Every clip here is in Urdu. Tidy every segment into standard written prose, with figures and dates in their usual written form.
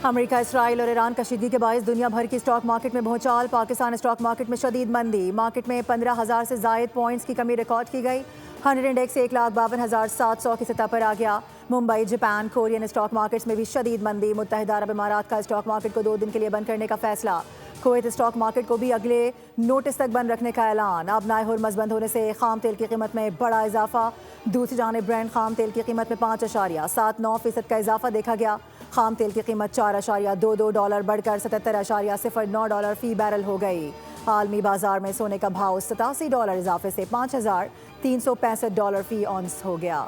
امریکہ، اسرائیل اور ایران کشیدگی کے باعث دنیا بھر کی اسٹاک مارکیٹ میں بھونچال۔ پاکستان اسٹاک مارکیٹ میں شدید مندی، مارکیٹ میں 15,000 سے زائد پوائنٹس کی کمی ریکارڈ کی گئی۔ 100 انڈیکس 1,52,700 کی سطح پر آ گیا۔ Mumbai, Japan, Korean stock markets میں بھی شدید مندی۔ متحدہ عرب امارات کا اسٹاک مارکیٹ کو 2 دن کے لیے بند کرنے کا فیصلہ۔ کویت اسٹاک مارکیٹ کو بھی اگلے نوٹس تک بند رکھنے کا اعلان۔ آبنائے ہرمز بند ہونے سے خام تیل کی قیمت میں بڑا اضافہ۔ دوسری جانب برینڈ خام تیل کی قیمت میں 5.79% کا اضافہ دیکھا گیا۔ خام تیل کی قیمت $4.22 بڑھ کر $77.09 فی بیرل ہو گئی۔ عالمی بازار میں سونے کا بھاؤ $87 اضافے سے $5,365 فی اونس ہو گیا۔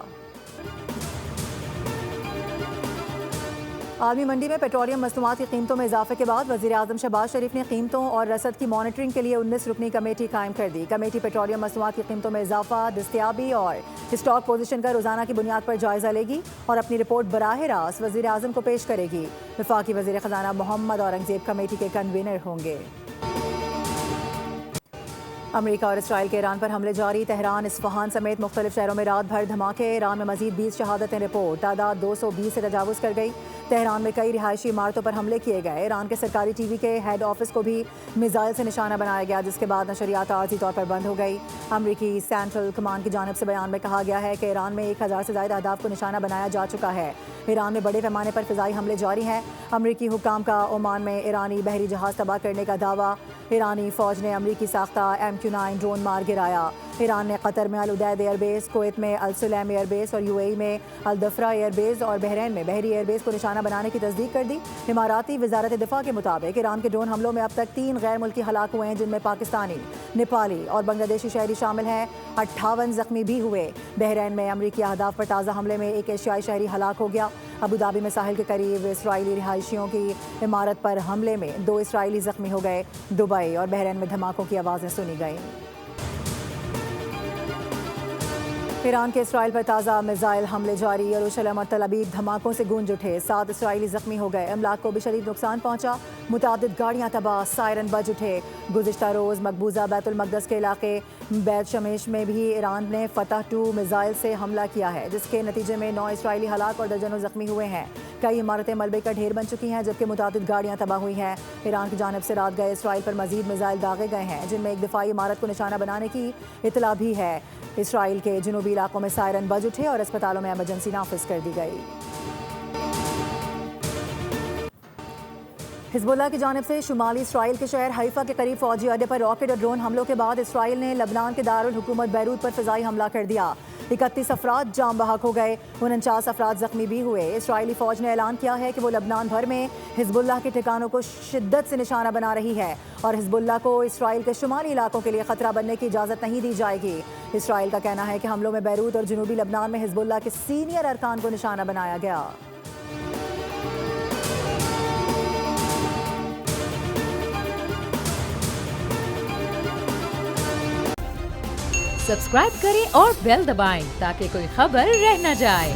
عالمی منڈی میں پیٹرولیم مصنوعات کی قیمتوں میں اضافے کے بعد وزیر اعظم شہباز شریف نے قیمتوں اور رسد کی مانیٹرنگ کے لیے 19 رکنی کمیٹی قائم کر دی۔ کمیٹی پیٹرولیم مصنوعات کی قیمتوں میں اضافہ، دستیابی اور اسٹاک پوزیشن کا روزانہ کی بنیاد پر جائزہ لے گی اور اپنی رپورٹ براہ راست وزیر اعظم کو پیش کرے گی۔ وفاقی وزیر خزانہ محمد اورنگزیب کمیٹی کے کنوینر ہوں گے۔ امریکہ اور اسرائیل کے ایران پر حملے جاری۔ تہران، اصفہان سمیت مختلف شہروں میں رات بھر دھماکے۔ ایران میں مزید 20 شہادتیں رپورٹ، تعداد 220 سے تجاوز کر گئی۔ تہران میں کئی رہائشی عمارتوں پر حملے کیے گئے۔ ایران کے سرکاری ٹی وی کے ہیڈ آفس کو بھی میزائل سے نشانہ بنایا گیا، جس کے بعد نشریات عارضی طور پر بند ہو گئی۔ امریکی سینٹرل کمانڈ کی جانب سے بیان میں کہا گیا ہے کہ ایران میں 1000 سے زائد اہداف کو نشانہ بنایا جا چکا ہے۔ ایران میں بڑے پیمانے پر فضائی حملے جاری ہیں۔ امریکی حکام کا عمان میں ایرانی بحری جہاز تباہ کرنے کا دعویٰ۔ ایرانی فوج نے امریکی ساختہ MQ-9 ڈرون مار گرایا۔ ایران نے قطر میں العدید ایئر بیس، کویت میں السلیم ایئر بیس اور UAE میں الدفرہ ایئر بیس اور بحرین میں بحری ایئر بیس کو نشانہ بنانے کی تصدیق کر دی۔ اماراتی وزارت دفاع کے مطابق ایران کے ڈرون حملوں میں اب تک 3 غیر ملکی ہلاک ہوئے ہیں، جن میں پاکستانی، نیپالی اور بنگلہ دیشی شہری شامل ہیں۔ 58 زخمی بھی ہوئے۔ بحرین میں امریکی اہداف پر تازہ حملے میں ایک ایشیائی شہری ہلاک ہو گیا۔ ابوظہبی میں ساحل کے قریب اسرائیلی رہائشیوں کی عمارت پر حملے میں 2 اسرائیلی زخمی ہو گئے۔ دبئی اور بحرین میں دھماکوں کی آوازیں سنی گئیں۔ ایران کے اسرائیل پر تازہ میزائل حملے جاری۔ یروشلم اور تل ابیب دھماکوں سے گونج اٹھے، 7 اسرائیلی زخمی ہو گئے۔ املاک کو بھی شدید نقصان پہنچا، متعدد گاڑیاں تباہ، سائرن بج اٹھے۔ گزشتہ روز مقبوضہ بیت المقدس کے علاقے بیت شمیش میں بھی ایران نے فتح 2 میزائل سے حملہ کیا ہے، جس کے نتیجے میں 9 اسرائیلی ہلاک اور درجنوں زخمی ہوئے ہیں۔ کئی عمارتیں ملبے کا ڈھیر بن چکی ہیں، جبکہ متعدد گاڑیاں تباہ ہوئی ہیں۔ ایران کی جانب سے رات گئے اسرائیل پر مزید میزائل داغے گئے ہیں، جن میں ایک دفاعی عمارت کو نشانہ بنانے کی اطلاع بھی ہے۔ اسرائیل کے جنوبی علاقوں میں سائرن بج اٹھے اور اسپتالوں میں ایمرجنسی نافذ کر دی گئی۔ حزب اللہ کی جانب سے شمالی اسرائیل کے شہر حیفا کے قریب فوجی اڈے پر راکٹ اور ڈرون حملوں کے بعد اسرائیل نے لبنان کے دارالحکومت بیروت پر فضائی حملہ کر دیا۔ 31 افراد جاں بحق ہو گئے، 49 افراد زخمی بھی ہوئے۔ اسرائیلی فوج نے اعلان کیا ہے کہ وہ لبنان بھر میں حزب اللہ کے ٹھکانوں کو شدت سے نشانہ بنا رہی ہے اور حزب اللہ کو اسرائیل کے شمالی علاقوں کے لیے خطرہ بننے کی اجازت نہیں دی جائے گی۔ اسرائیل کا کہنا ہے کہ حملوں میں بیروت اور جنوبی لبنان میں حزب اللہ کے سینئر ارکان کو نشانہ بنایا گیا۔ سبسکرائب کریں اور بیل دبائیں تاکہ کوئی خبر رہ نہ جائے۔